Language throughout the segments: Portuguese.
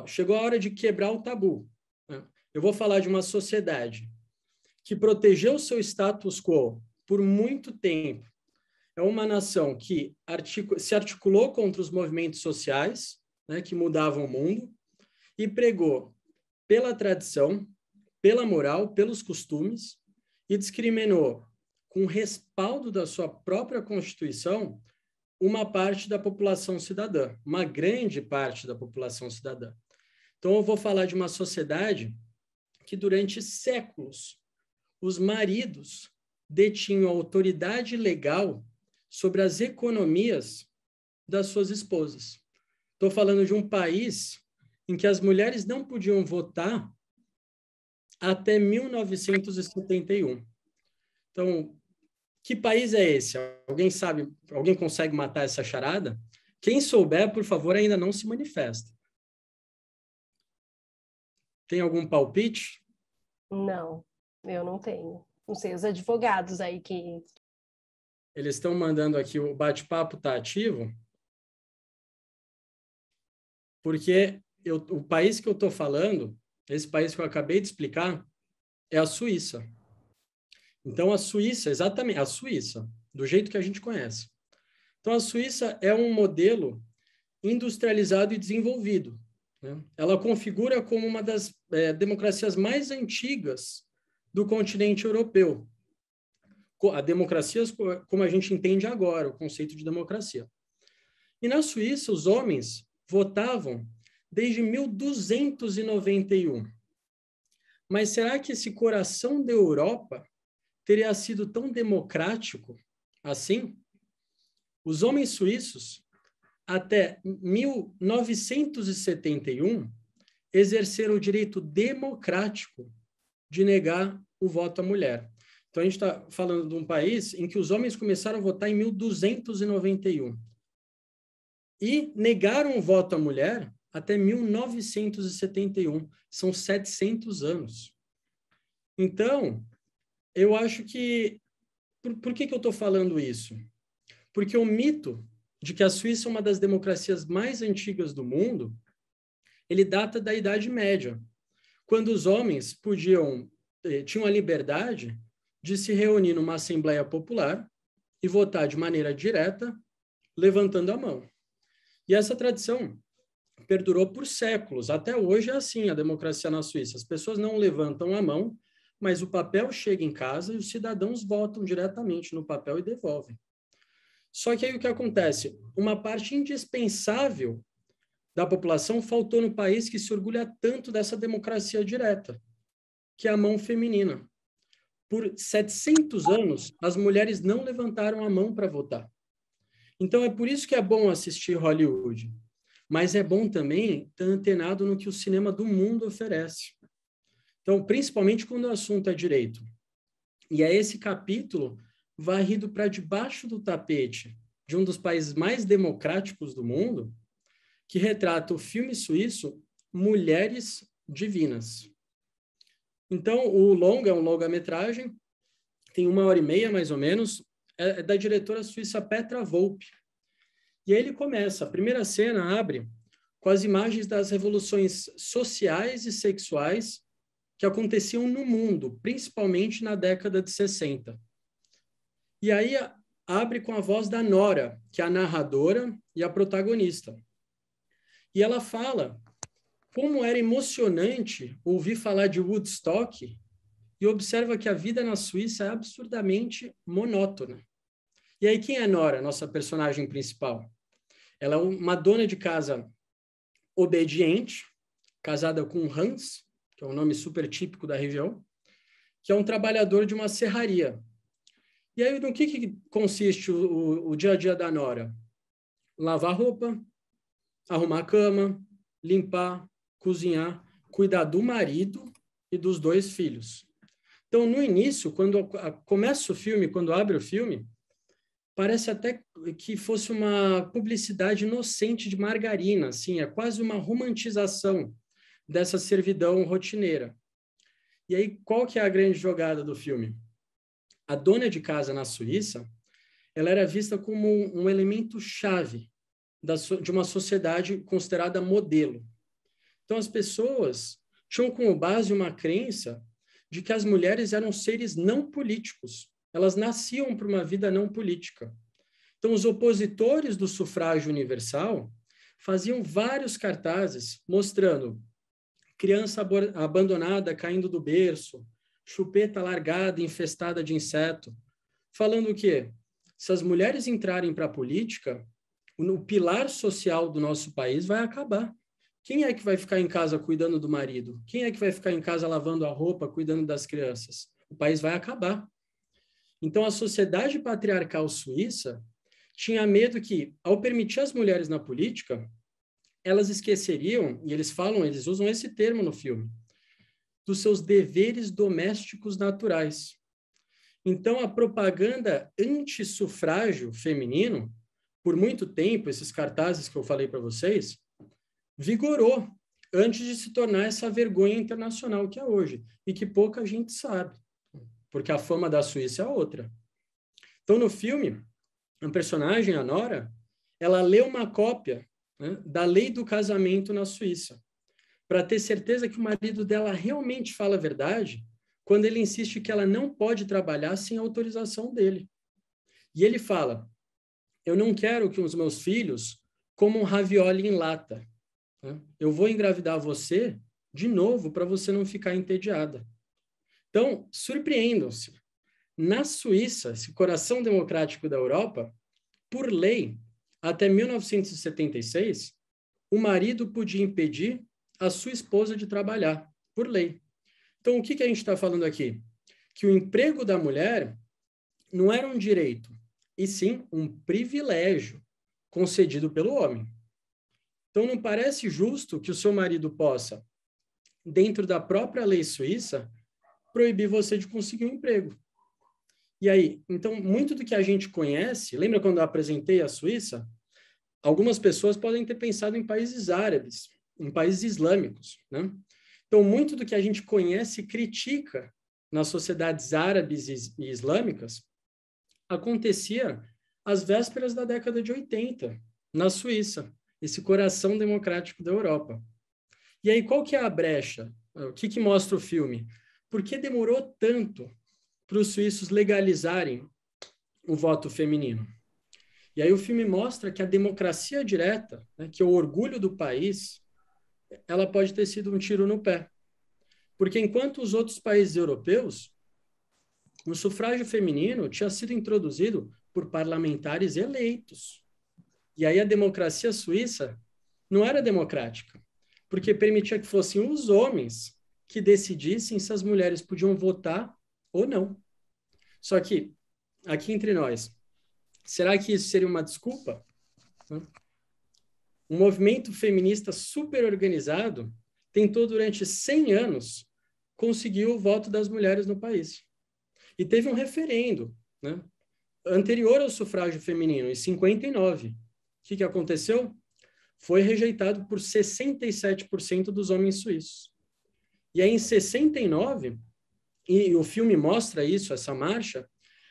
chegou a hora de quebrar o tabu, né? Eu vou falar de uma sociedade que protegeu o seu status quo por muito tempo. É uma nação que se articulou contra os movimentos sociais, né, que mudavam o mundo, e pregou pela tradição, pela moral, pelos costumes, e discriminou, com respaldo da sua própria Constituição, uma parte da população cidadã, uma grande parte da população cidadã. Então, eu vou falar de uma sociedade que, durante séculos, os maridos detinham autoridade legal sobre as economias das suas esposas. Estou falando de um país em que as mulheres não podiam votar até 1971. Então, que país é esse? Alguém sabe? Alguém consegue matar essa charada? Quem souber, por favor, ainda não se manifesta. Tem algum palpite? Não, eu não tenho. Não sei, os advogados aí que... Eles estão mandando aqui, o bate-papo está ativo, porque o país que eu estou falando, esse país que eu acabei de explicar, é a Suíça. Então, a Suíça, exatamente, a Suíça, do jeito que a gente conhece. Então, a Suíça é um modelo industrializado e desenvolvido, né? Ela configura como uma das democracias mais antigas do continente europeu. A democracia como a gente entende agora, o conceito de democracia. E na Suíça, os homens votavam desde 1291. Mas será que esse coração da Europa teria sido tão democrático assim? Os homens suíços, até 1971, exerceram o direito democrático de negar o voto à mulher. Então, a gente está falando de um país em que os homens começaram a votar em 1291 e negaram o voto à mulher até 1971. São 700 anos. Então, eu acho que... Por que eu estou falando isso? Porque o mito de que a Suíça é uma das democracias mais antigas do mundo, ele data da Idade Média, quando os homens tinham a liberdade de se reunir numa Assembleia Popular e votar de maneira direta, levantando a mão. E essa tradição perdurou por séculos. Até hoje é assim a democracia na Suíça. As pessoas não levantam a mão, mas o papel chega em casa e os cidadãos votam diretamente no papel e devolvem. Só que aí o que acontece? Uma parte indispensável da população faltou no país que se orgulha tanto dessa democracia direta, que é a mão feminina. Por 700 anos, as mulheres não levantaram a mão para votar. Então, é por isso que é bom assistir Hollywood. Mas é bom também estar antenado no que o cinema do mundo oferece. Então, principalmente quando o assunto é direito. E é esse capítulo varrido para debaixo do tapete de um dos países mais democráticos do mundo, que retrata o filme suíço Mulheres Divinas. Então, o longa é um longa-metragem, tem 1h30, mais ou menos, é da diretora suíça Petra Volpe. E aí ele começa, a primeira cena abre com as imagens das revoluções sociais e sexuais que aconteciam no mundo, principalmente na década de 60. E aí abre com a voz da Nora, que é a narradora e a protagonista. E ela fala como era emocionante ouvir falar de Woodstock e observa que a vida na Suíça é absurdamente monótona. E aí quem é a Nora, nossa personagem principal? Ela é uma dona de casa obediente, casada com Hans, que é um nome super típico da região, que é um trabalhador de uma serraria. E aí, no que consiste o dia a dia da Nora? Lavar roupa, arrumar a cama, limpar, cozinhar, cuidar do marido e dos 2 filhos. Então, no início, quando começa o filme, quando abre o filme, parece até que fosse uma publicidade inocente de margarina, assim, é quase uma romantização dessa servidão rotineira. E aí, qual que é a grande jogada do filme? A dona de casa na Suíça, ela era vista como um elemento chave de uma sociedade considerada modelo, Então, as pessoas tinham como base uma crença de que as mulheres eram seres não políticos. Elas nasciam para uma vida não política. Então, os opositores do sufrágio universal faziam vários cartazes mostrando criança abandonada caindo do berço, chupeta largada infestada de inseto, falando o quê? Se as mulheres entrarem para a política, o pilar social do nosso país vai acabar. Quem é que vai ficar em casa cuidando do marido? Quem é que vai ficar em casa lavando a roupa, cuidando das crianças? O país vai acabar. Então, a sociedade patriarcal suíça tinha medo que, ao permitir as mulheres na política, elas esqueceriam, e eles usam esse termo no filme, dos seus deveres domésticos naturais. Então, a propaganda anti-sufrágio feminino, por muito tempo, esses cartazes que eu falei para vocês, vigorou antes de se tornar essa vergonha internacional que é hoje, e que pouca gente sabe, porque a fama da Suíça é outra. Então, no filme, a personagem, a Nora, ela lê uma cópia, né, da lei do casamento na Suíça, para ter certeza que o marido dela realmente fala a verdade quando ele insiste que ela não pode trabalhar sem autorização dele. E ele fala, eu não quero que os meus filhos comam ravioli em lata. Né? Eu vou engravidar você de novo para você não ficar entediada. Então, surpreendam-se. Na Suíça, esse coração democrático da Europa, por lei, até 1976, o marido podia impedir a sua esposa de trabalhar, por lei. Então, o que a gente está falando aqui? Que o emprego da mulher não era um direito, e sim um privilégio concedido pelo homem. Então, não parece justo que o seu marido possa, dentro da própria lei suíça, proibir você de conseguir um emprego. E aí, então, muito do que a gente conhece, lembra quando eu apresentei a Suíça? Algumas pessoas podem ter pensado em países árabes, em países islâmicos, né? Então, muito do que a gente conhece e critica nas sociedades árabes e islâmicas acontecia às vésperas da década de 80, na Suíça, esse coração democrático da Europa. E aí, qual que é a brecha? O que mostra o filme? Por que demorou tanto para os suíços legalizarem o voto feminino? E aí o filme mostra que a democracia direta, né, que é o orgulho do país, ela pode ter sido um tiro no pé. Porque enquanto os outros países europeus, o sufrágio feminino tinha sido introduzido por parlamentares eleitos. E aí a democracia suíça não era democrática, porque permitia que fossem os homens que decidissem se as mulheres podiam votar ou não. Só que, aqui entre nós, será que isso seria uma desculpa? Um movimento feminista super organizado tentou durante 100 anos conseguir o voto das mulheres no país. E teve um referendo, né, anterior ao sufrágio feminino, em 59. O que aconteceu? Foi rejeitado por 67% dos homens suíços. E aí, em 69, e o filme mostra isso, essa marcha,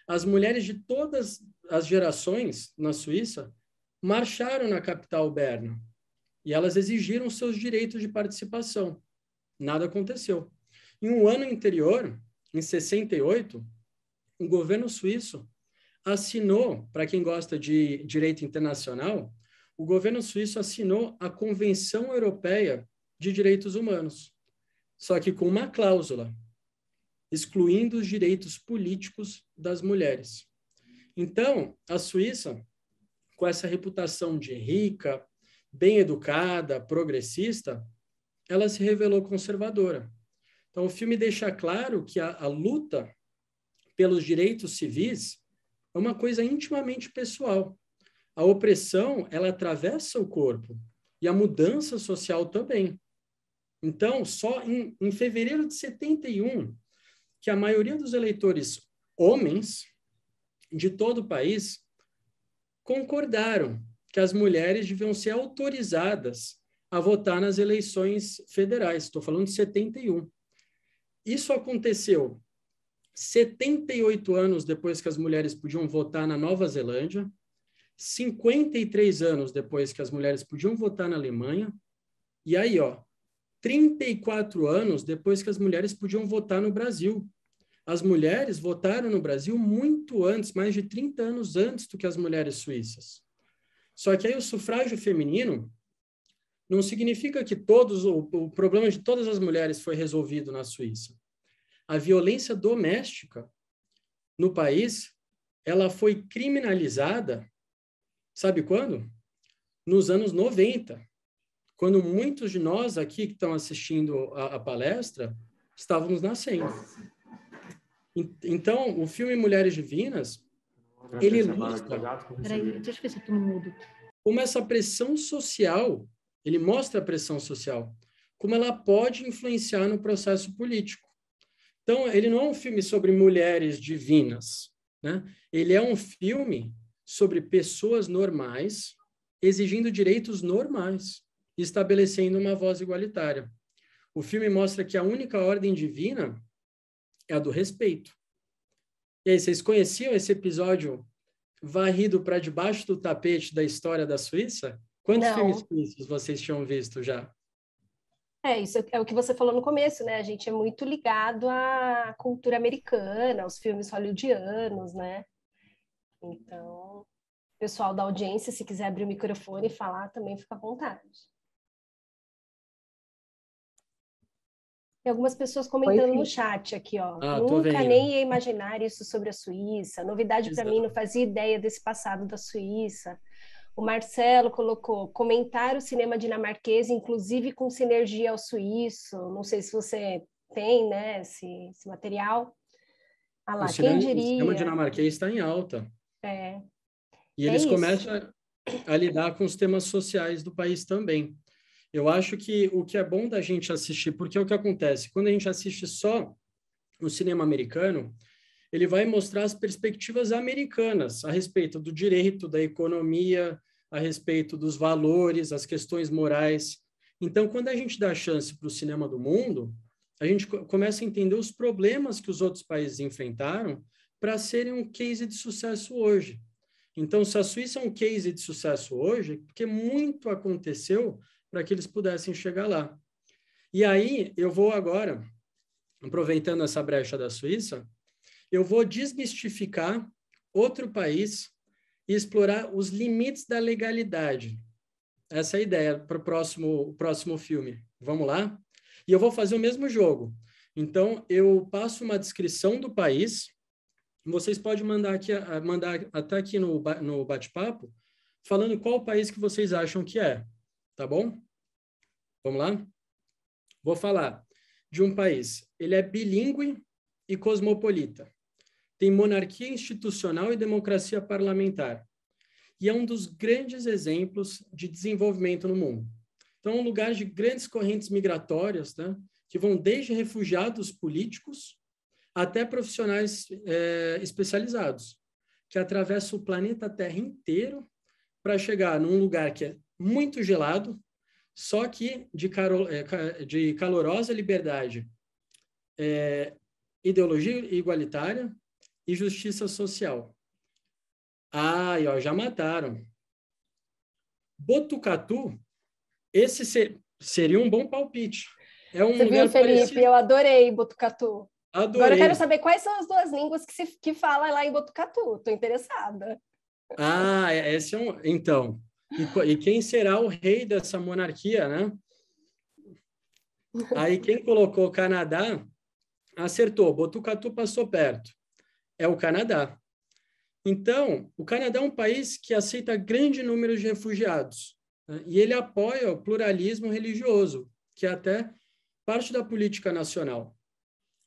as mulheres de todas as gerações na Suíça marcharam na capital Berna e elas exigiram seus direitos de participação. Nada aconteceu. Em um ano anterior, em 68, o governo suíço assinou, para quem gosta de direito internacional, o governo suíço assinou a Convenção Europeia de Direitos Humanos, só que com uma cláusula, excluindo os direitos políticos das mulheres. Então, a Suíça, com essa reputação de rica, bem educada, progressista, ela se revelou conservadora. Então, o filme deixa claro que a luta pelos direitos civis é uma coisa intimamente pessoal. A opressão, ela atravessa o corpo, e a mudança social também. Então, só em fevereiro de 71, que a maioria dos eleitores homens de todo o país concordaram que as mulheres deviam ser autorizadas a votar nas eleições federais. Estou falando de 71. Isso aconteceu 78 anos depois que as mulheres podiam votar na Nova Zelândia, 53 anos depois que as mulheres podiam votar na Alemanha, e aí, ó, 34 anos depois que as mulheres podiam votar no Brasil. As mulheres votaram no Brasil muito antes, mais de 30 anos antes do que as mulheres suíças. Só que aí o sufrágio feminino não significa que o problema de todas as mulheres foi resolvido na Suíça. A violência doméstica no país, ela foi criminalizada, sabe quando? Nos anos 90, quando muitos de nós aqui que estão assistindo a palestra estávamos nascendo. Então, o filme Mulheres Divinas, ele ilustra como essa pressão social, ele mostra a pressão social, como ela pode influenciar no processo político. Então, ele não é um filme sobre mulheres divinas, né? Ele é um filme sobre pessoas normais exigindo direitos normais, estabelecendo uma voz igualitária. O filme mostra que a única ordem divina é a do respeito. E aí, vocês conheciam esse episódio varrido para debaixo do tapete da história da Suíça? Quantos filmes suíços vocês tinham visto já? Isso é o que você falou no começo, né? A gente é muito ligado à cultura americana, aos filmes hollywoodianos, né? Então, pessoal da audiência, se quiser abrir o microfone e falar, também fica à vontade. Tem algumas pessoas comentando no chat aqui, ó. Nunca nem ia imaginar isso sobre a Suíça. Novidade para mim, não fazia ideia desse passado da Suíça. O Marcelo colocou, comentar o cinema dinamarquês, inclusive com sinergia ao suíço. Não sei se você tem, né, esse material. Ah lá, quem diria? O cinema dinamarquês está em alta. E eles começam a lidar com os temas sociais do país também. Eu acho que o que é bom da gente assistir, porque é o que acontece, quando a gente assiste só o cinema americano, ele vai mostrar as perspectivas americanas a respeito do direito, da economia, a respeito dos valores, as questões morais. Então, quando a gente dá chance para o cinema do mundo, a gente começa a entender os problemas que os outros países enfrentaram para serem um case de sucesso hoje. Então, se a Suíça é um case de sucesso hoje, porque muito aconteceu para que eles pudessem chegar lá. E aí, eu vou agora, aproveitando essa brecha da Suíça, eu vou desmistificar outro país e explorar os limites da legalidade. Essa é a ideia para o próximo filme. Vamos lá? E eu vou fazer o mesmo jogo. Então, eu passo uma descrição do país, vocês podem mandar até aqui no bate-papo, falando qual país que vocês acham que é. Tá bom? Vamos lá? Vou falar de um país. Ele é bilíngue e cosmopolita. Tem monarquia institucional e democracia parlamentar. E é um dos grandes exemplos de desenvolvimento no mundo. Então, é um lugar de grandes correntes migratórias, né, que vão desde refugiados políticos até profissionais especializados, que atravessam o planeta Terra inteiro para chegar num lugar que é muito gelado, só que de calorosa liberdade, ideologia igualitária e justiça social. Já mataram. Botucatu, esse seria um bom palpite. Você viu, Felipe? Parecido. Eu adorei Botucatu. Adorei. Agora eu quero saber quais são as duas línguas que fala lá em Botucatu. Estou interessada. Esse é um... Então, e quem será o rei dessa monarquia, né? Aí quem colocou o Canadá acertou. Botucatu passou perto. É o Canadá. Então, o Canadá é um país que aceita grande número de refugiados, né? E ele apoia o pluralismo religioso, que é até parte da política nacional.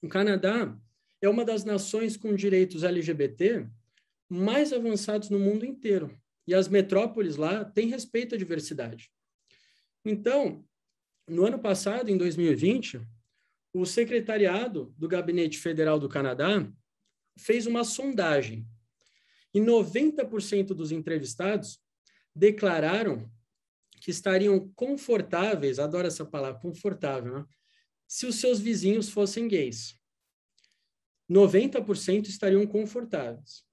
O Canadá é uma das nações com direitos LGBT mais avançados no mundo inteiro. E as metrópoles lá têm respeito à diversidade. Então, no ano passado, em 2020, o Secretariado do Gabinete Federal do Canadá fez uma sondagem. E 90% dos entrevistados declararam que estariam confortáveis, adoro essa palavra, confortável, né? Se os seus vizinhos fossem gays. 90% estariam confortáveis.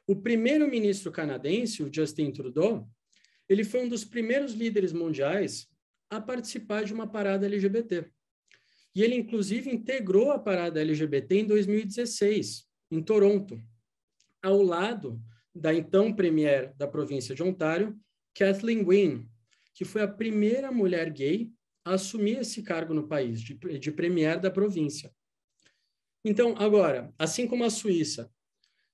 O primeiro-ministro canadense, o Justin Trudeau, ele foi um dos primeiros líderes mundiais a participar de uma parada LGBT. E ele, inclusive, integrou a parada LGBT em 2016, em Toronto, ao lado da então premier da província de Ontário, Kathleen Wynne, que foi a primeira mulher gay a assumir esse cargo no país, de premier da província. Então, agora, assim como a Suíça,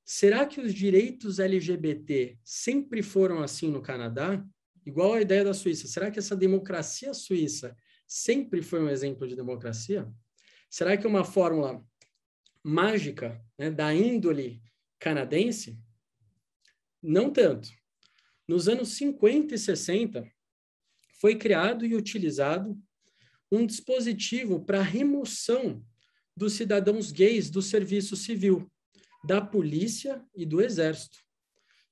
será que os direitos LGBT sempre foram assim no Canadá? Igual a ideia da Suíça. Será que essa democracia suíça sempre foi um exemplo de democracia? Será que é uma fórmula mágica, né, da índole canadense? Não tanto. Nos anos 50 e 60, foi criado e utilizado um dispositivo para remoção dos cidadãos gays do serviço civil, da polícia e do exército.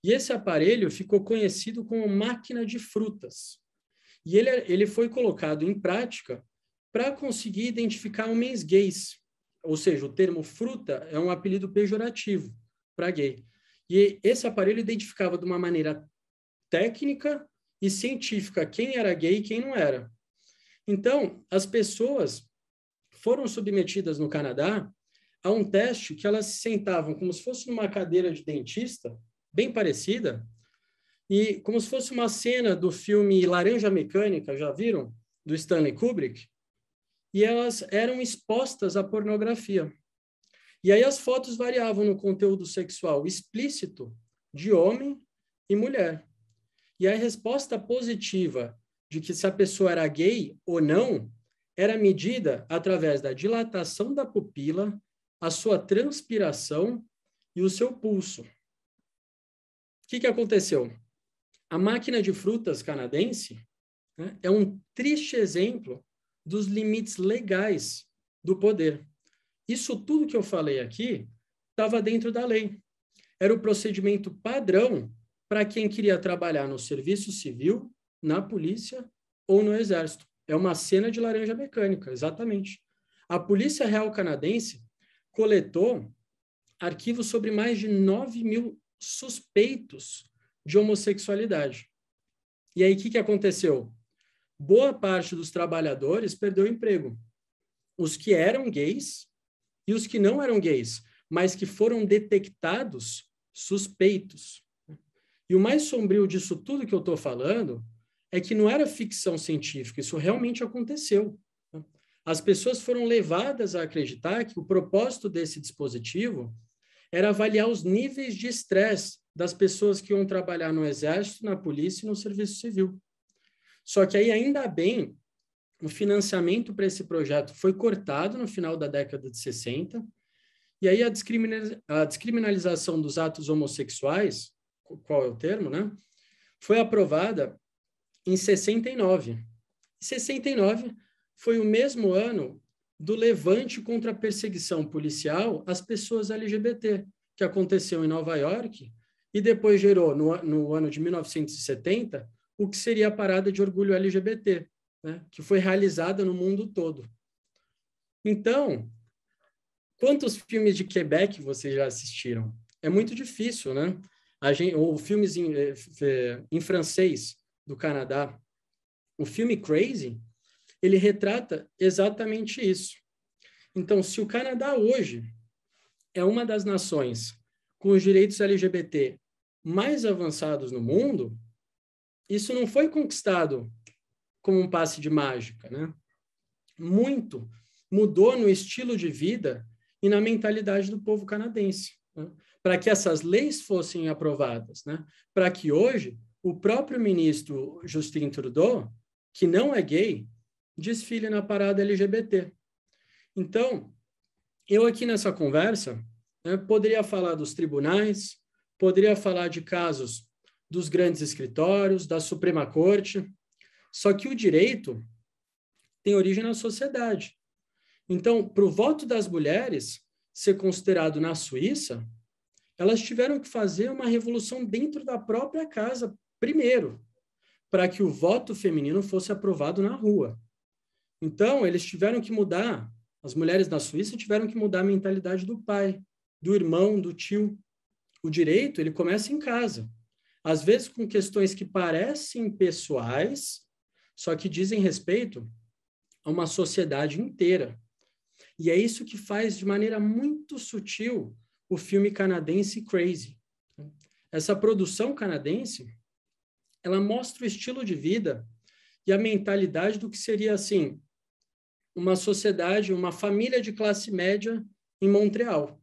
E esse aparelho ficou conhecido como máquina de frutas. E ele foi colocado em prática para conseguir identificar homens gays. Ou seja, o termo fruta é um apelido pejorativo para gay. E esse aparelho identificava de uma maneira técnica e científica quem era gay e quem não era. Então, as pessoas foram submetidas no Canadá a um teste que elas se sentavam como se fosse numa cadeira de dentista, bem parecida, e como se fosse uma cena do filme Laranja Mecânica, já viram? Do Stanley Kubrick. E elas eram expostas à pornografia. E aí as fotos variavam no conteúdo sexual explícito de homem e mulher. E a resposta positiva de que se a pessoa era gay ou não era medida através da dilatação da pupila, a sua transpiração e o seu pulso. O que aconteceu? A máquina de frutas canadense, né, é um triste exemplo dos limites legais do poder. Isso tudo que eu falei aqui estava dentro da lei. Era o procedimento padrão para quem queria trabalhar no serviço civil, na polícia ou no exército. É uma cena de Laranja Mecânica, exatamente. A Polícia Real Canadense coletou arquivos sobre mais de 9.000 suspeitos de homossexualidade. E aí, o que aconteceu? Boa parte dos trabalhadores perdeu o emprego. Os que eram gays e os que não eram gays, mas que foram detectados suspeitos. E o mais sombrio disso tudo que eu estou falando é que não era ficção científica, isso realmente aconteceu. As pessoas foram levadas a acreditar que o propósito desse dispositivo era avaliar os níveis de estresse das pessoas que iam trabalhar no exército, na polícia e no serviço civil. Só que aí, ainda bem, o financiamento para esse projeto foi cortado no final da década de 60, e aí a descriminalização dos atos homossexuais, qual é o termo, né? Foi aprovada em 69. 69 foi o mesmo ano do levante contra a perseguição policial às pessoas LGBT, que aconteceu em Nova York, e depois gerou, no ano de 1970, o que seria a Parada de Orgulho LGBT, né, que foi realizada no mundo todo. Então, quantos filmes de Quebec vocês já assistiram? É muito difícil, né? Ou filmes em francês do Canadá. O filme Crazy, ele retrata exatamente isso. Então, se o Canadá hoje é uma das nações com os direitos LGBT mais avançados no mundo, isso não foi conquistado como um passe de mágica, né? Muito mudou no estilo de vida e na mentalidade do povo canadense, né? Para que essas leis fossem aprovadas, né? Para que hoje o próprio ministro Justin Trudeau, que não é gay, desfile na parada LGBT. Então, eu aqui nessa conversa, né, poderia falar dos tribunais, poderia falar de casos dos grandes escritórios, da Suprema Corte, só que o direito tem origem na sociedade. Então, para o voto das mulheres ser considerado na Suíça, elas tiveram que fazer uma revolução dentro da própria casa, primeiro, para que o voto feminino fosse aprovado na rua. Então, eles tiveram que mudar, as mulheres na Suíça tiveram que mudar a mentalidade do pai, do irmão, do tio. O direito, ele começa em casa. Às vezes com questões que parecem pessoais, só que dizem respeito a uma sociedade inteira. E é isso que faz, de maneira muito sutil, o filme canadense Crazy. Essa produção canadense, ela mostra o estilo de vida e a mentalidade do que seria, assim, uma sociedade, uma família de classe média em Montreal.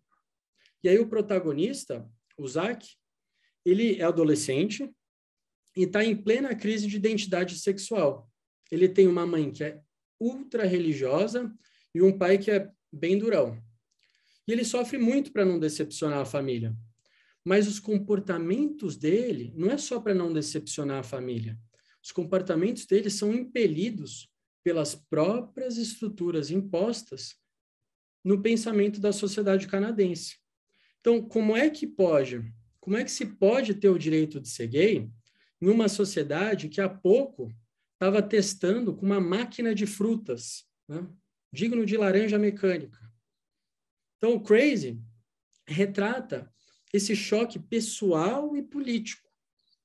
E aí o protagonista, o Zach, ele é adolescente e está em plena crise de identidade sexual. Ele tem uma mãe que é ultra religiosa e um pai que é bem durão. E ele sofre muito para não decepcionar a família. Mas os comportamentos dele não é só para não decepcionar a família. Os comportamentos dele são impelidos pelas próprias estruturas impostas no pensamento da sociedade canadense. Então, como é que se pode ter o direito de ser gay em uma sociedade que há pouco estava testando com uma máquina de frutas, né? Digno de laranja mecânica? Então, o Crazy retrata esse choque pessoal e político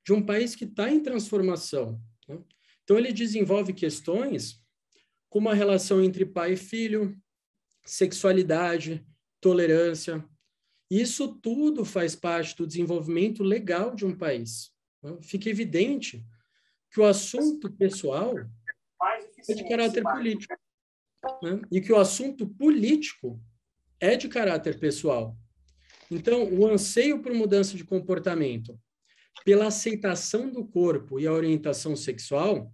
de um país que está em transformação, né? Então, ele desenvolve questões como a relação entre pai e filho, sexualidade, tolerância. Isso tudo faz parte do desenvolvimento legal de um país, né? Fica evidente que o assunto pessoal é de caráter político, né? E que o assunto político é de caráter pessoal. Então, o anseio por mudança de comportamento, pela aceitação do corpo e a orientação sexual,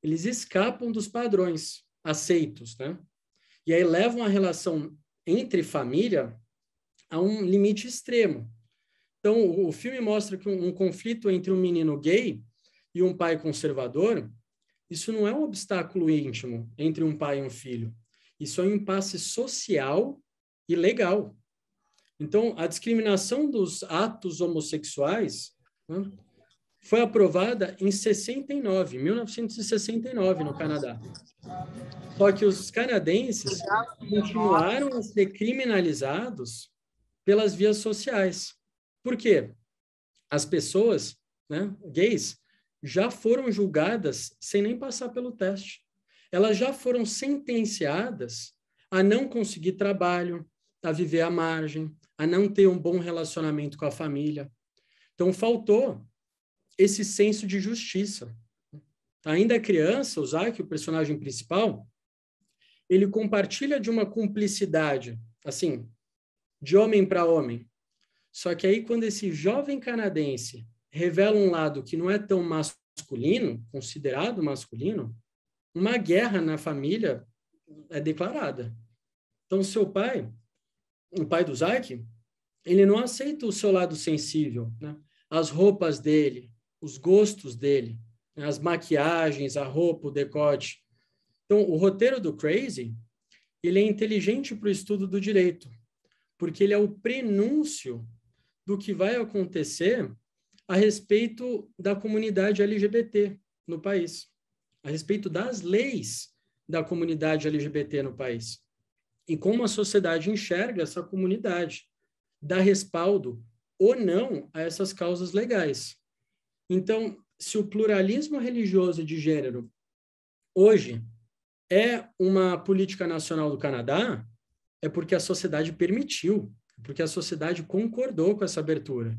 eles escapam dos padrões aceitos, né? E aí levam a relação entre família a um limite extremo. Então, o filme mostra que um conflito entre um menino gay e um pai conservador, isso não é um obstáculo íntimo entre um pai e um filho. Isso é um impasse social e legal. Então, a discriminação dos atos homossexuais, né, foi aprovada em 1969, no Canadá. Só que os canadenses continuaram a ser criminalizados pelas vias sociais. Por quê? As pessoas, né, gays, já foram julgadas sem nem passar pelo teste. Elas já foram sentenciadas a não conseguir trabalho, a viver à margem, a não ter um bom relacionamento com a família. Então, faltou esse senso de justiça. Ainda criança, o Zack, o personagem principal, ele compartilha de uma cumplicidade, assim, de homem para homem. Só que aí, quando esse jovem canadense revela um lado que não é tão masculino, considerado masculino, uma guerra na família é declarada. Então, seu pai, o pai do Zack, ele não aceita o seu lado sensível, né? As roupas dele, os gostos dele, né? As maquiagens, a roupa, o decote. Então, o roteiro do Crazy, ele é inteligente para o estudo do direito, porque ele é o prenúncio do que vai acontecer a respeito da comunidade LGBT no país, a respeito das leis da comunidade LGBT no país, e como a sociedade enxerga essa comunidade, dá respaldo ou não a essas causas legais. Então, se o pluralismo religioso de gênero hoje é uma política nacional do Canadá, é porque a sociedade permitiu, porque a sociedade concordou com essa abertura.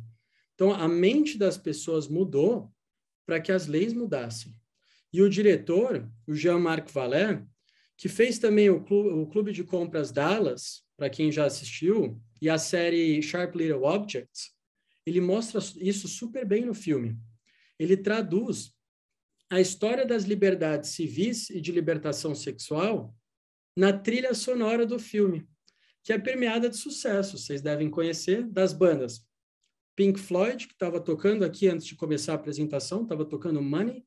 Então, a mente das pessoas mudou para que as leis mudassem. E o diretor, o Jean-Marc Vallée, que fez também o Clube de Compras Dallas, para quem já assistiu, e a série Sharp Little Objects, ele mostra isso super bem no filme. Ele traduz a história das liberdades civis e de libertação sexual na trilha sonora do filme, que é permeada de sucesso. Vocês devem conhecer das bandas Pink Floyd, que estava tocando aqui antes de começar a apresentação, estava tocando Money.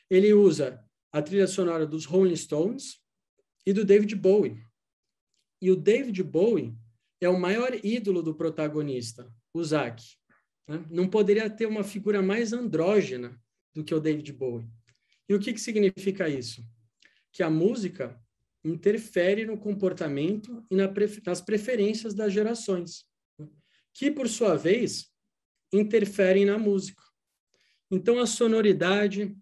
Ele usa a trilha sonora dos Rolling Stones e do David Bowie. E o David Bowie é o maior ídolo do protagonista, o Zack, né? Não poderia ter uma figura mais andrógena do que o David Bowie. E o que significa isso? Que a música interfere no comportamento e nas preferências das gerações, né? Que, por sua vez, interferem na música. Então, a sonoridade,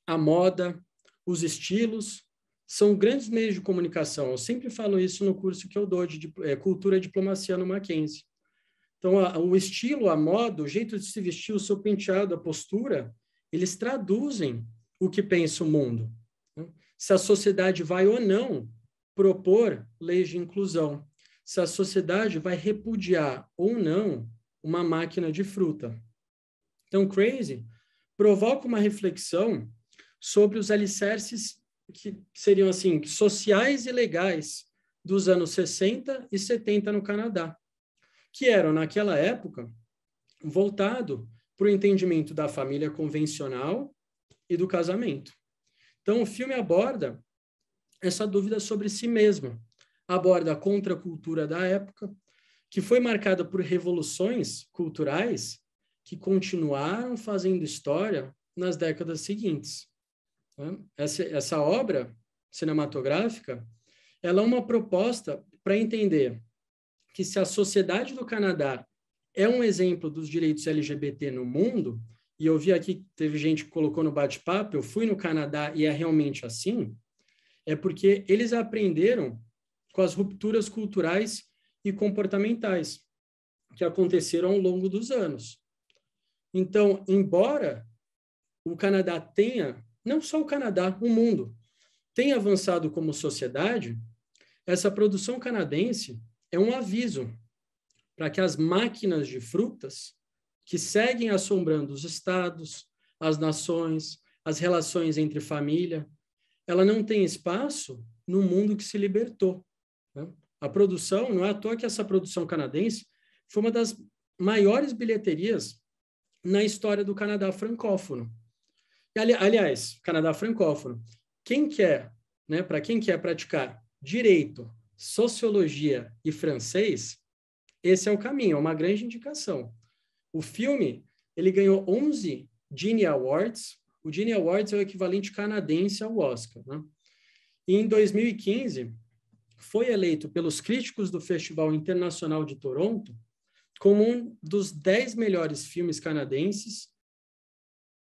a moda, os estilos, são grandes meios de comunicação. Eu sempre falo isso no curso que eu dou de Cultura e Diplomacia no Mackenzie. Então, o estilo, a moda, o jeito de se vestir, o seu penteado, a postura, eles traduzem o que pensa o mundo. Se a sociedade vai ou não propor leis de inclusão, se a sociedade vai repudiar ou não uma máquina de fruta. Então, Crazy provoca uma reflexão sobre os alicerces que seriam, assim, sociais e legais dos anos 60 e 70 no Canadá, que eram, naquela época, voltado para o entendimento da família convencional e do casamento. Então, o filme aborda essa dúvida sobre si mesmo, aborda a contracultura da época, que foi marcada por revoluções culturais que continuaram fazendo história nas décadas seguintes. Essa obra cinematográfica, ela é uma proposta para entender que se a sociedade do Canadá é um exemplo dos direitos LGBT no mundo, e eu vi aqui, teve gente que colocou no bate-papo, eu fui no Canadá e é realmente assim, é porque eles aprenderam com as rupturas culturais e comportamentais que aconteceram ao longo dos anos. Então, embora o Canadá tenha, não só o Canadá, o mundo, tenha avançado como sociedade, essa produção canadense é um aviso para que as máquinas de frutas que seguem assombrando os estados, as nações, as relações entre família, ela não tem espaço no mundo que se libertou. A produção, não é à toa que essa produção canadense foi uma das maiores bilheterias na história do Canadá francófono. E, aliás, Canadá francófono, para quem quer praticar direito, sociologia e francês, esse é o caminho, é uma grande indicação. O filme, ele ganhou 11 Genie Awards. O Genie Awards é o equivalente canadense ao Oscar, né? E em 2015, foi eleito pelos críticos do Festival Internacional de Toronto como um dos 10 melhores filmes canadenses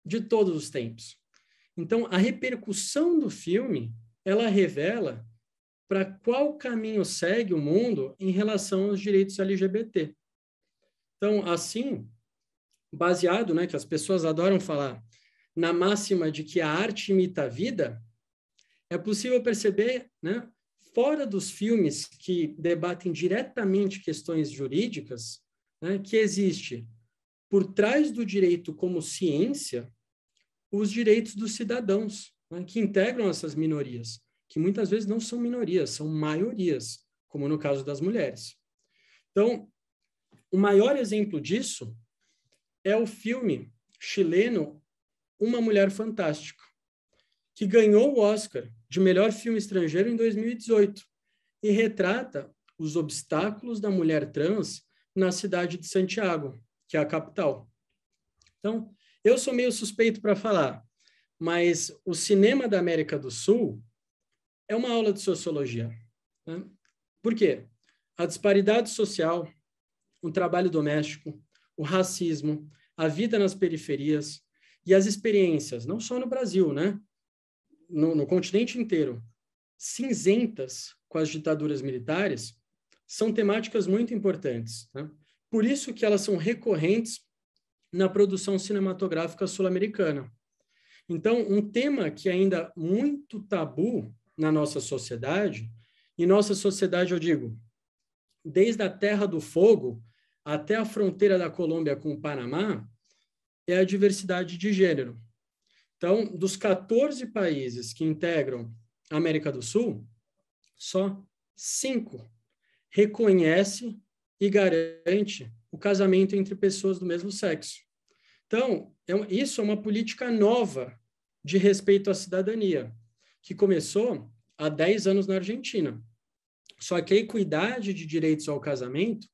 de todos os tempos. Então, a repercussão do filme, ela revela para qual caminho segue o mundo em relação aos direitos LGBT. Então, assim, baseado, né, que as pessoas adoram falar, na máxima de que a arte imita a vida, é possível perceber, né, fora dos filmes que debatem diretamente questões jurídicas, né, que existe, por trás do direito como ciência, os direitos dos cidadãos, né, que integram essas minorias, que muitas vezes não são minorias, são maiorias, como no caso das mulheres. Então, o maior exemplo disso é o filme chileno Uma Mulher Fantástica, que ganhou o Oscar de melhor filme estrangeiro em 2018 e retrata os obstáculos da mulher trans na cidade de Santiago, que é a capital. Então, eu sou meio suspeito para falar, mas o cinema da América do Sul é uma aula de sociologia, né? Por quê? A disparidade social, o trabalho doméstico, o racismo, a vida nas periferias e as experiências, não só no Brasil, né? No continente inteiro, cinzentas com as ditaduras militares, são temáticas muito importantes, né? Por isso que elas são recorrentes na produção cinematográfica sul-americana. Então, um tema que ainda é muito tabu na nossa sociedade, e nossa sociedade, eu digo, desde a Terra do Fogo até a fronteira da Colômbia com o Panamá, é a diversidade de gênero. Então, dos 14 países que integram a América do Sul, só 5 reconhece e garante o casamento entre pessoas do mesmo sexo. Então, isso é uma política nova de respeito à cidadania, que começou há 10 anos na Argentina. Só que a equidade de direitos ao casamento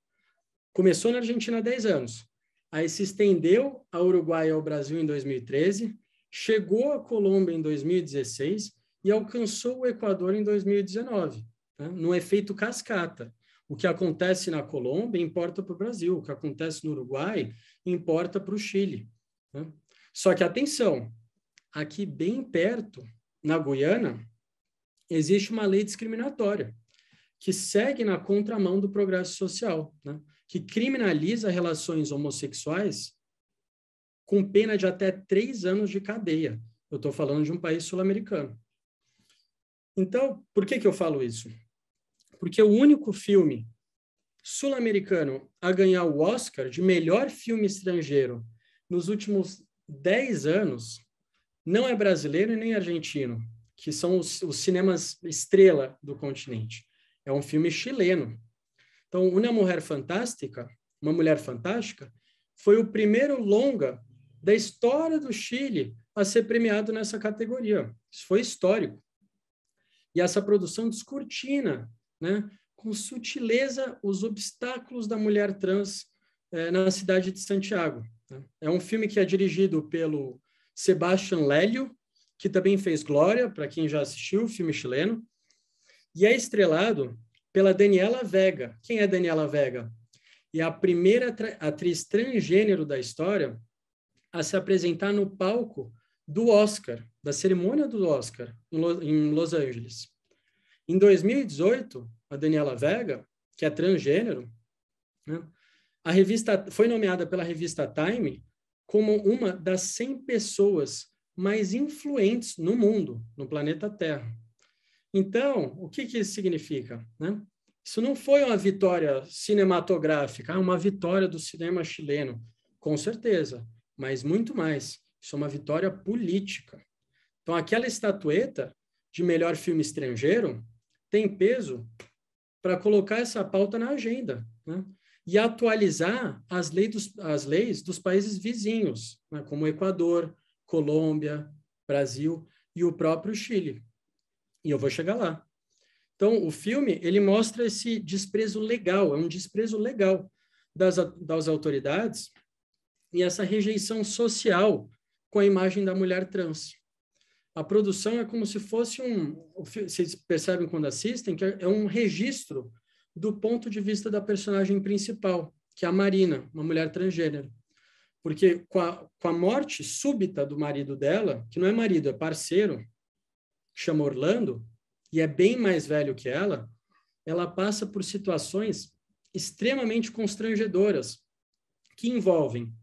começou na Argentina há 10 anos. Aí se estendeu ao Uruguai e ao Brasil em 2013, chegou à Colômbia em 2016 e alcançou o Equador em 2019, né? No efeito cascata. O que acontece na Colômbia importa para o Brasil, o que acontece no Uruguai importa para o Chile, né? Só que, atenção, aqui bem perto, na Guiana, existe uma lei discriminatória que segue na contramão do progresso social, né? Que criminaliza relações homossexuais com pena de até 3 anos de cadeia. Eu estou falando de um país sul-americano. Então, por que eu falo isso? Porque o único filme sul-americano a ganhar o Oscar de melhor filme estrangeiro nos últimos 10 anos não é brasileiro e nem argentino, que são os cinemas estrela do continente. É um filme chileno. Então, Uma Mulher Fantástica, Uma Mulher Fantástica, foi o primeiro longa da história do Chile a ser premiado nessa categoria. Isso foi histórico. E essa produção descortina, né, com sutileza os obstáculos da mulher trans na cidade de Santiago. Né? É um filme que é dirigido pelo Sebastián Lelio, que também fez Glória, para quem já assistiu, filme chileno, e é estrelado pela Daniela Vega. Quem é Daniela Vega? É a primeira atriz transgênero da história a se apresentar no palco do Oscar, da cerimônia do Oscar, em Los Angeles. Em 2018, a Daniela Vega, que é transgênero, né, foi nomeada pela revista Time como uma das 100 pessoas mais influentes no mundo, no planeta Terra. Então, o que isso significa? Né? Isso não foi uma vitória cinematográfica, uma vitória do cinema chileno, com certeza, mas muito mais. Isso é uma vitória política. Então, aquela estatueta de melhor filme estrangeiro tem peso para colocar essa pauta na agenda, né? E atualizar as leis dos países vizinhos, né? Como Equador, Colômbia, Brasil e o próprio Chile. E eu vou chegar lá. Então, o filme, ele mostra esse desprezo legal, é um desprezo legal das autoridades e essa rejeição social com a imagem da mulher trans. A produção é como se fosse vocês percebem quando assistem, que é um registro do ponto de vista da personagem principal, que é a Marina, uma mulher transgênero. Porque com a morte súbita do marido dela, que não é marido, é parceiro, que chama Orlando, e é bem mais velho que ela passa por situações extremamente constrangedoras, que envolvem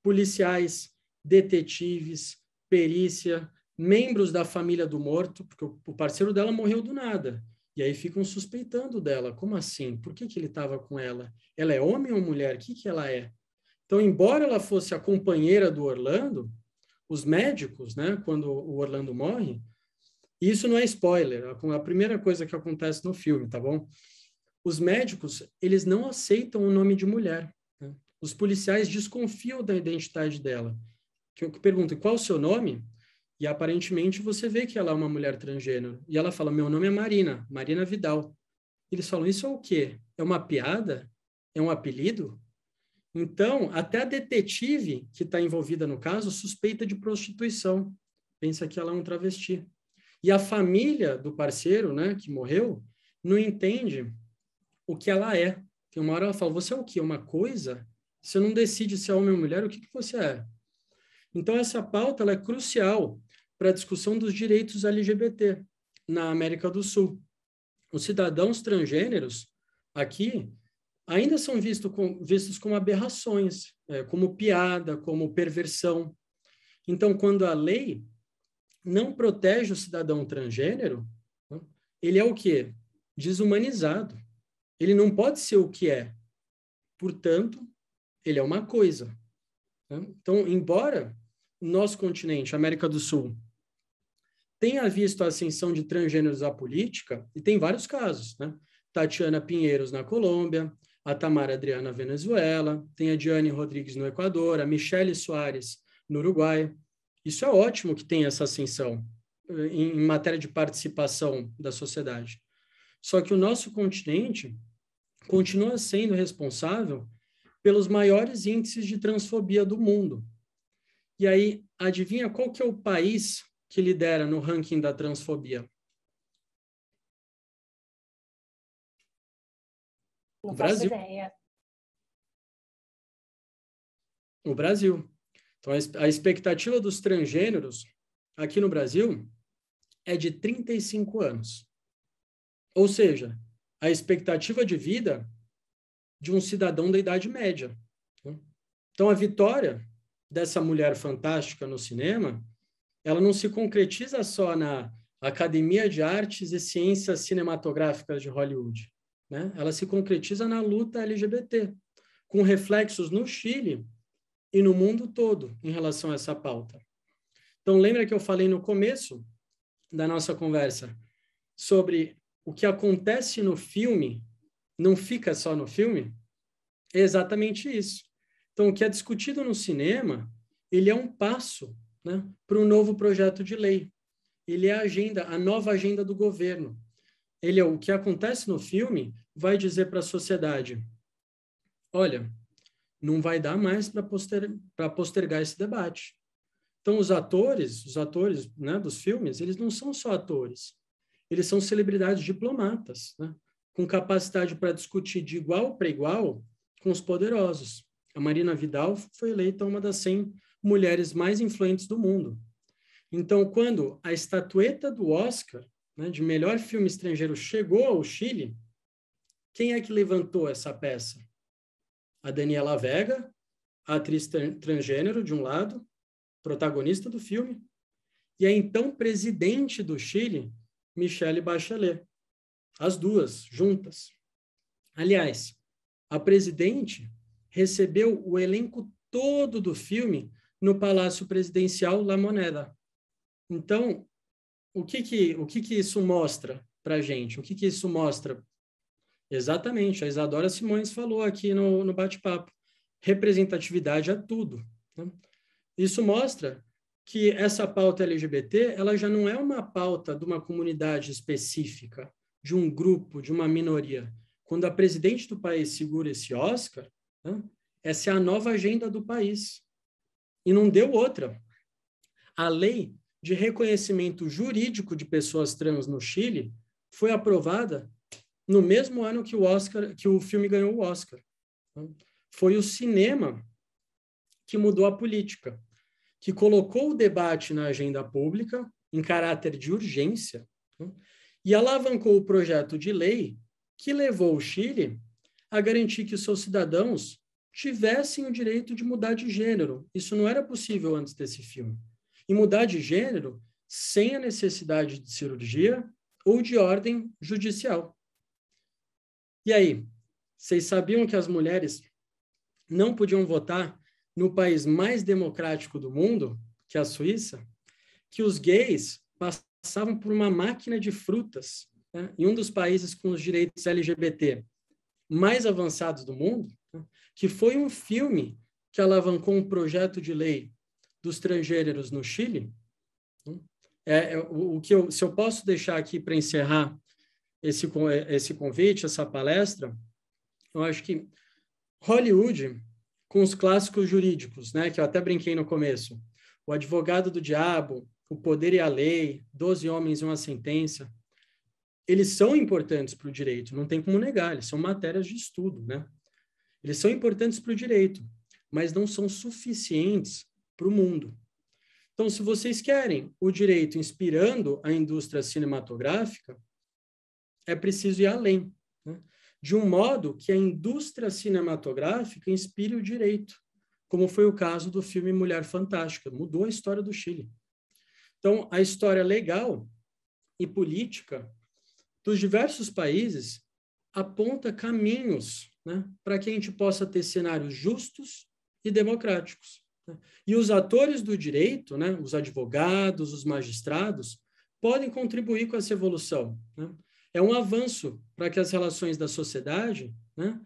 policiais, detetives, perícia, membros da família do morto, porque o parceiro dela morreu do nada. E aí ficam suspeitando dela. Como assim? Por que ele estava com ela? Ela é homem ou mulher? O que ela é? Então, embora ela fosse a companheira do Orlando, os médicos, né, quando o Orlando morre, isso não é spoiler, a primeira coisa que acontece no filme, tá bom? Os médicos, eles não aceitam o nome de mulher. Né? Os policiais desconfiam da identidade dela. Que perguntam, qual o seu nome? E aparentemente você vê que ela é uma mulher transgênero. E ela fala, meu nome é Marina, Marina Vidal. Eles falam, isso é o quê? É uma piada? É um apelido? Então, até a detetive que está envolvida no caso suspeita de prostituição. Pensa que ela é um travesti. E a família do parceiro, né, que morreu, não entende o que ela é. Tem uma hora ela fala, você é o quê? Uma coisa? Você não decide se é homem ou mulher, o que você é? Então, essa pauta ela é crucial para a discussão dos direitos LGBT na América do Sul. Os cidadãos transgêneros aqui ainda são vistos como aberrações, como piada, como perversão. Então, quando a lei não protege o cidadão transgênero, né, ele é o quê? Desumanizado. Ele não pode ser o que é. Portanto, ele é uma coisa. Né? Então, embora o nosso continente, América do Sul, tenha visto a ascensão de transgêneros à política, e tem vários casos, né? Tatiana Pinheiros na Colômbia, a Tamara Adriana na Venezuela, tem a Diane Rodrigues no Equador, a Michele Soares no Uruguai. Isso é ótimo que tenha essa ascensão em matéria de participação da sociedade. Só que o nosso continente continua sendo responsável pelos maiores índices de transfobia do mundo. E aí, adivinha qual que é o país que lidera no ranking da transfobia? Não faço ideia. O Brasil. Então, a expectativa dos transgêneros aqui no Brasil é de 35 anos. Ou seja, a expectativa de vida de um cidadão da Idade Média. Então, a vitória dessa mulher fantástica no cinema, ela não se concretiza só na Academia de Artes e Ciências Cinematográficas de Hollywood, né? Ela se concretiza na luta LGBT, com reflexos no Chile e no mundo todo em relação a essa pauta. Então, lembra que eu falei no começo da nossa conversa sobre o que acontece no filme não fica só no filme? É exatamente isso. Então, o que é discutido no cinema, ele é um passo, né, para um novo projeto de lei. Ele é a nova agenda do governo. Ele é o que acontece no filme, vai dizer para a sociedade, olha, não vai dar mais para postergar esse debate. Então, os atores, né, dos filmes, eles não são só atores. Eles são celebridades diplomatas, né, com capacidade para discutir de igual para igual com os poderosos. A Marina Vidal foi eleita uma das 100 mulheres mais influentes do mundo. Então, quando a estatueta do Oscar, né, de melhor filme estrangeiro chegou ao Chile, quem é que levantou essa peça? A Daniela Vega, a atriz transgênero, de um lado, protagonista do filme, e a então presidente do Chile, Michelle Bachelet. As duas, juntas. Aliás, a presidente recebeu o elenco todo do filme no Palácio Presidencial La Moneda. Então, o que isso mostra para a gente? O que isso mostra? Exatamente, a Isadora Simões falou aqui no bate-papo. Representatividade é tudo, né? Isso mostra que essa pauta LGBT, ela já não é uma pauta de uma comunidade específica, de um grupo, de uma minoria. Quando a presidente do país segura esse Oscar, né, essa é a nova agenda do país. E não deu outra. A lei de reconhecimento jurídico de pessoas trans no Chile foi aprovada no mesmo ano que o filme ganhou o Oscar. Foi o cinema que mudou a política, que colocou o debate na agenda pública em caráter de urgência, né, e alavancou o projeto de lei que levou o Chile a garantir que os seus cidadãos tivessem o direito de mudar de gênero. Isso não era possível antes desse filme. E mudar de gênero sem a necessidade de cirurgia ou de ordem judicial. E aí, vocês sabiam que as mulheres não podiam votar no país mais democrático do mundo, que é a Suíça? Que os gays passavam por uma máquina de frutas, né, em um dos países com os direitos LGBT mais avançados do mundo, né, que foi um filme que alavancou um projeto de lei dos transgêneros no Chile. Se eu posso deixar aqui para encerrar esse convite, essa palestra, eu acho que Hollywood, com os clássicos jurídicos, né, que eu até brinquei no começo, O Advogado do Diabo, O Poder e a Lei, 12 Homens e uma Sentença, eles são importantes para o direito, não tem como negar, eles são matérias de estudo, né? Eles são importantes para o direito, mas não são suficientes para o mundo. Então, se vocês querem o direito inspirando a indústria cinematográfica, é preciso ir além, né, de um modo que a indústria cinematográfica inspire o direito, como foi o caso do filme Mulher Fantástica, mudou a história do Chile. Então, a história legal e política dos diversos países aponta caminhos, né, para que a gente possa ter cenários justos e democráticos, né? E os atores do direito, né, os advogados, os magistrados, podem contribuir com essa evolução, né? É um avanço para que as relações da sociedade, né,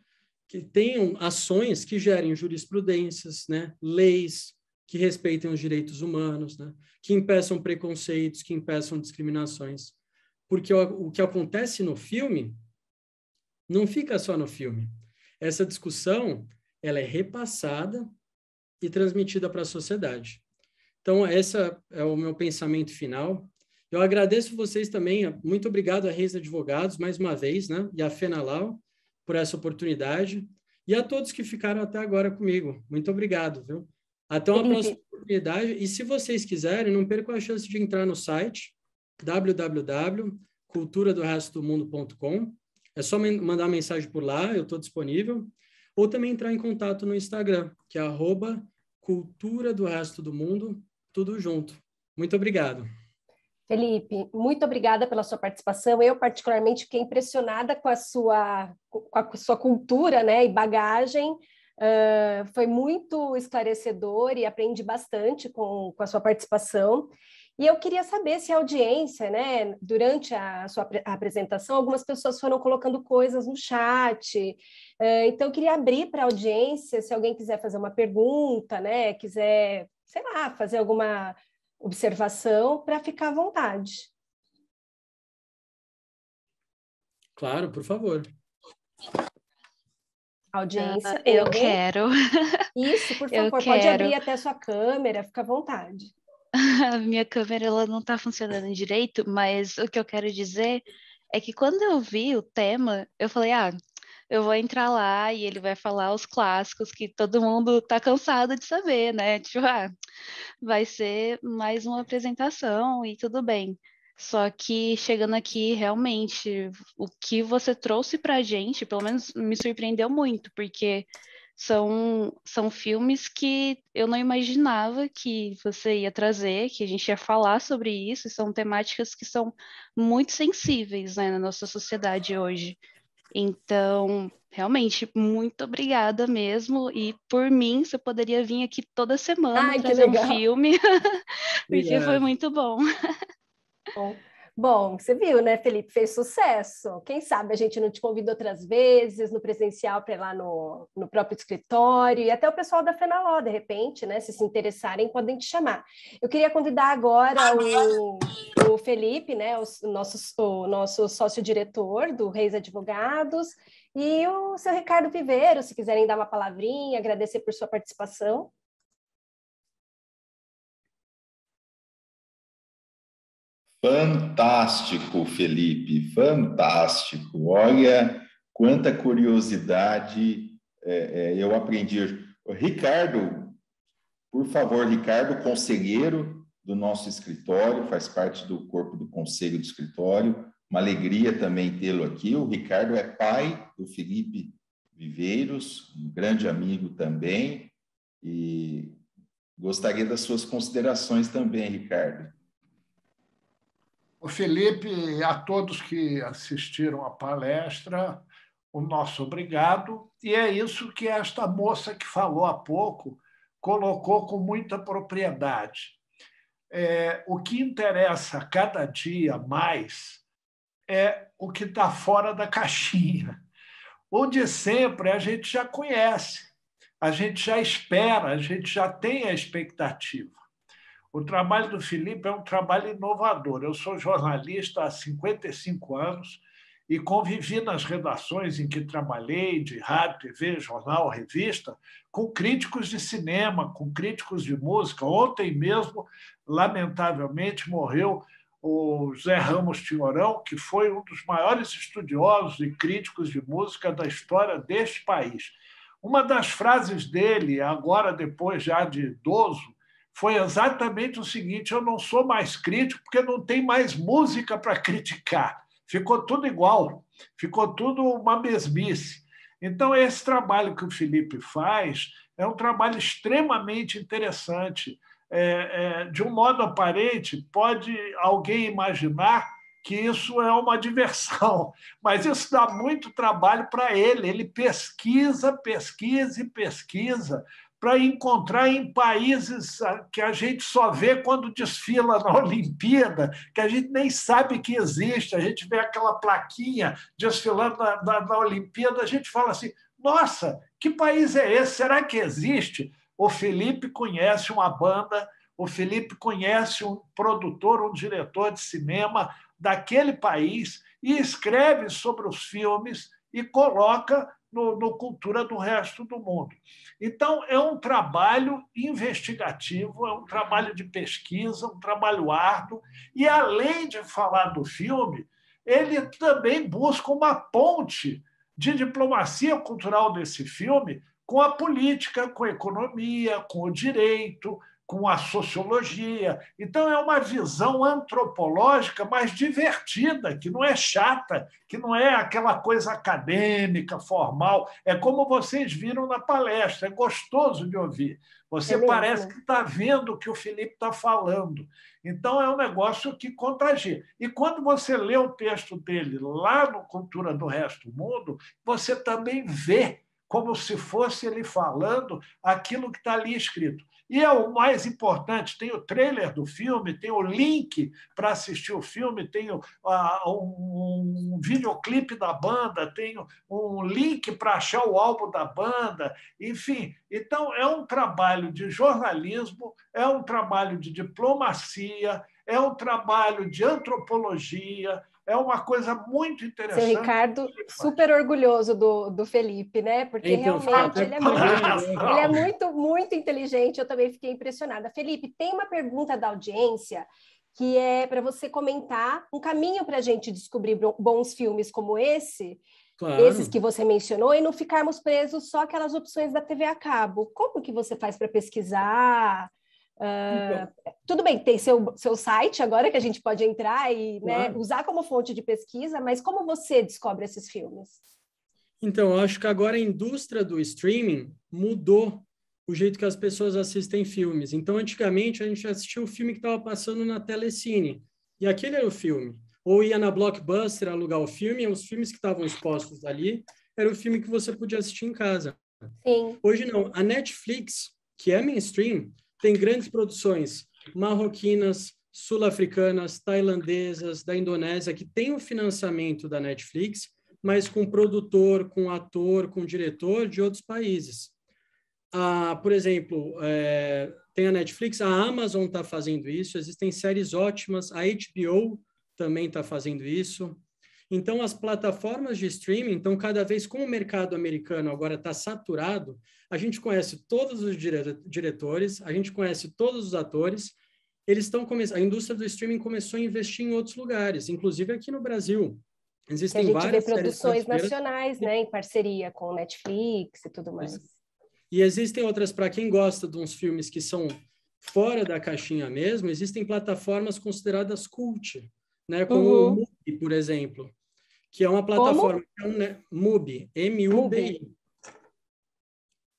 que tenham ações que gerem jurisprudências, né, leis que respeitem os direitos humanos, né, que impeçam preconceitos, que impeçam discriminações. Porque o que acontece no filme não fica só no filme. Essa discussão, ela é repassada e transmitida para a sociedade. Então, esse é o meu pensamento final. Eu agradeço vocês também, muito obrigado a Reis Advogados, mais uma vez, né, e a Fenalau, por essa oportunidade, e a todos que ficaram até agora comigo. Muito obrigado, viu? Até uma próxima oportunidade, e se vocês quiserem, não percam a chance de entrar no site www.culturadorestodomundo.com. É só mandar mensagem por lá, eu estou disponível. Ou também entrar em contato no Instagram, que é @cultura do resto do mundo, tudo junto. Muito obrigado. Felipe, muito obrigada pela sua participação. Eu, particularmente, fiquei impressionada com a sua cultura, né, e bagagem. Foi muito esclarecedor e aprendi bastante com a sua participação. E eu queria saber se a audiência, né, durante a sua apresentação, algumas pessoas foram colocando coisas no chat. Então, eu queria abrir para a audiência, se alguém quiser fazer uma pergunta, né, quiser, sei lá, fazer alguma observação, para ficar à vontade. Claro, por favor. Audiência, eu alguém? Quero. Isso, por favor, pode abrir até a sua câmera, fica à vontade. A minha câmera ela não está funcionando direito, mas o que eu quero dizer é que quando eu vi o tema, eu falei, eu vou entrar lá e ele vai falar os clássicos que todo mundo tá cansado de saber, né? Tipo, vai ser mais uma apresentação e tudo bem. Só que chegando aqui, realmente, o que você trouxe pra gente, pelo menos me surpreendeu muito, porque são filmes que eu não imaginava que você ia trazer, que a gente ia falar sobre isso, e são temáticas que são muito sensíveis, né, na nossa sociedade hoje. Então, realmente, muito obrigada mesmo. E por mim, você poderia vir aqui toda semana trazer um filme, porque foi muito bom. Bom, você viu, né, Felipe? Fez sucesso. Quem sabe a gente não te convida outras vezes, no presencial, para ir lá no próprio escritório, e até o pessoal da Fenaló, de repente, né? Se interessarem, podem te chamar. Eu queria convidar agora o Felipe, né, o nosso sócio-diretor do Reis Advogados, e o seu Ricardo Viveiro, se quiserem dar uma palavrinha, agradecer por sua participação. Fantástico, Felipe, fantástico. Olha quanta curiosidade eu aprendi. Ricardo, por favor, Ricardo, conselheiro do nosso escritório, faz parte do corpo do conselho do escritório. Uma alegria também tê-lo aqui. O Ricardo é pai do Felipe Viveiros, um grande amigo também, e gostaria das suas considerações também, Ricardo. O Felipe, a todos que assistiram à palestra, o nosso obrigado. E é isso que esta moça que falou há pouco colocou com muita propriedade. O que interessa cada dia mais é o que está fora da caixinha. O de sempre a gente já conhece, a gente já espera, a gente já tem a expectativa. O trabalho do Felipe é um trabalho inovador. Eu sou jornalista há 55 anos e convivi nas redações em que trabalhei, de rádio, TV, jornal, revista, com críticos de cinema, com críticos de música. Ontem mesmo, lamentavelmente, morreu o Zé Ramos Tinhorão, que foi um dos maiores estudiosos e críticos de música da história deste país. Uma das frases dele, agora depois já de idoso, foi exatamente o seguinte: eu não sou mais crítico porque não tem mais música para criticar. Ficou tudo igual, ficou tudo uma mesmice. Então, esse trabalho que o Felipe faz é um trabalho extremamente interessante. De um modo aparente, pode alguém imaginar que isso é uma diversão, mas isso dá muito trabalho para ele. Ele pesquisa, pesquisa e pesquisa para encontrar em países que a gente só vê quando desfila na Olimpíada, que a gente nem sabe que existe. A gente vê aquela plaquinha desfilando na Olimpíada, a gente fala assim, nossa, que país é esse? Será que existe? O Felipe conhece uma banda, o Felipe conhece um produtor, um diretor de cinema daquele país e escreve sobre os filmes e coloca no Cultura do Resto do Mundo. Então, é um trabalho investigativo, é um trabalho de pesquisa, um trabalho árduo, e, além de falar do filme, ele também busca uma ponte de diplomacia cultural desse filme com a política, com a economia, com o direito, com a sociologia. Então, é uma visão antropológica mais divertida, que não é chata, que não é aquela coisa acadêmica, formal. É como vocês viram na palestra, é gostoso de ouvir. Você parece que está vendo o que o Felipe está falando. Então, é um negócio que contagia. E quando você lê o texto dele lá no Cultura do Resto do Mundo, você também vê como se fosse ele falando aquilo que está ali escrito. E é o mais importante, tem o trailer do filme, tem o link para assistir o filme, tem um videoclipe da banda, tem um link para achar o álbum da banda, enfim. Então, é um trabalho de jornalismo, é um trabalho de diplomacia, é um trabalho de antropologia, é uma coisa muito interessante. Seu Ricardo, super orgulhoso do Felipe, né? Porque então, realmente ele é muito, muito inteligente. Eu também fiquei impressionada. Felipe, tem uma pergunta da audiência que é para você comentar um caminho para a gente descobrir bons filmes como esse, claro, esses que você mencionou, e não ficarmos presos só aquelas opções da TV a cabo. Como que você faz para pesquisar? Tudo bem, tem seu site agora que a gente pode entrar e, claro, né, usar como fonte de pesquisa, mas como você descobre esses filmes? Então, eu acho que agora a indústria do streaming mudou o jeito que as pessoas assistem filmes. Então, antigamente, a gente assistia o filme que estava passando na Telecine, e aquele era o filme. Ou ia na Blockbuster alugar o filme, e os filmes que estavam expostos ali era o filme que você podia assistir em casa. Sim. Hoje não. A Netflix, que é mainstream, tem grandes produções marroquinas, sul-africanas, tailandesas, da Indonésia, que tem o financiamento da Netflix, mas com produtor, com ator, com diretor de outros países. Por exemplo, tem a Netflix, a Amazon está fazendo isso, existem séries ótimas, a HBO também está fazendo isso. Então, as plataformas de streaming estão cada vez, como o mercado americano agora está saturado, a gente conhece todos os diretores, a gente conhece todos os atores, a indústria do streaming começou a investir em outros lugares, inclusive aqui no Brasil. Existem várias séries. A gente vê produções nacionais, né, em parceria com Netflix e tudo mais. E existem outras, para quem gosta de uns filmes que são fora da caixinha mesmo, existem plataformas consideradas cult, né, como o MUBI, por exemplo, que é uma plataforma, MUBI, M-U-B-I.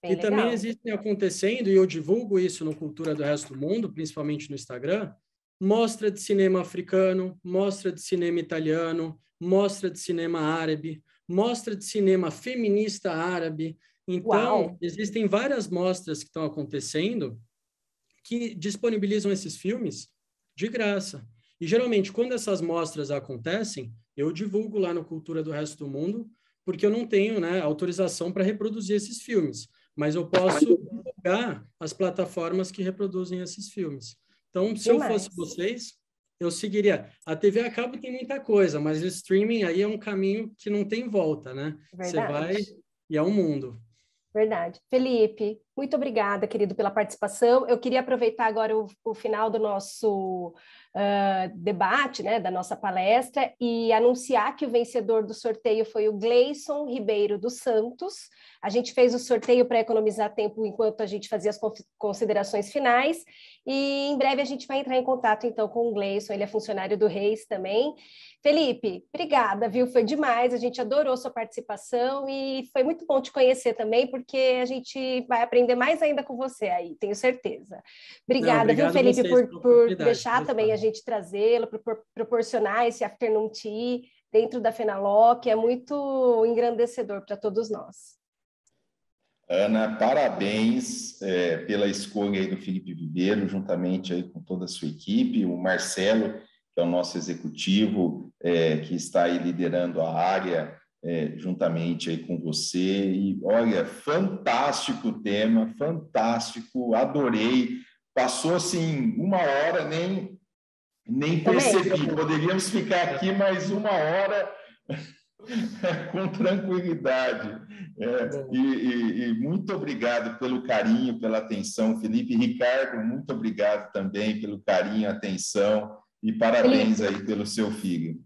E legal. Também existem acontecendo, e eu divulgo isso no Cultura do Resto do Mundo, principalmente no Instagram, mostra de cinema africano, mostra de cinema italiano, mostra de cinema árabe, mostra de cinema feminista árabe. Então, existem várias mostras que estão acontecendo que disponibilizam esses filmes de graça. E, geralmente, quando essas mostras acontecem, eu divulgo lá no Cultura do Resto do Mundo, porque eu não tenho, né, autorização para reproduzir esses filmes, mas eu posso divulgar as plataformas que reproduzem esses filmes. Então, se eu fosse vocês, eu seguiria. A TV a cabo tem muita coisa, mas o streaming aí é um caminho que não tem volta, né? Verdade. Você vai e é um mundo. Verdade. Felipe, muito obrigada, querido, pela participação. Eu queria aproveitar agora o final do nosso debate, né, da nossa palestra, e anunciar que o vencedor do sorteio foi o Gleison Ribeiro dos Santos. A gente fez o sorteio para economizar tempo enquanto a gente fazia as considerações finais, e em breve a gente vai entrar em contato, então, com o Gleison, ele é funcionário do Reis também. Felipe, obrigada, viu? Foi demais, a gente adorou sua participação e foi muito bom te conhecer também, porque a gente vai aprender mais ainda com você aí, tenho certeza. Obrigada, viu, Felipe, por deixar também a gente trazê-lo, por proporcionar esse afternoon tea dentro da Fenalog, que é muito engrandecedor para todos nós. Ana, parabéns pela escolha aí do Felipe Viveiro, juntamente aí com toda a sua equipe, o Marcelo, que é o nosso executivo, que está aí liderando a área, juntamente aí com você. E, olha, fantástico o tema, fantástico, adorei. Passou, assim, 1 hora, nem percebi. Poderíamos ficar aqui mais 1 hora com tranquilidade. E muito obrigado pelo carinho, pela atenção. Felipe e Ricardo, muito obrigado também pelo carinho, atenção. E parabéns aí pelo seu filho.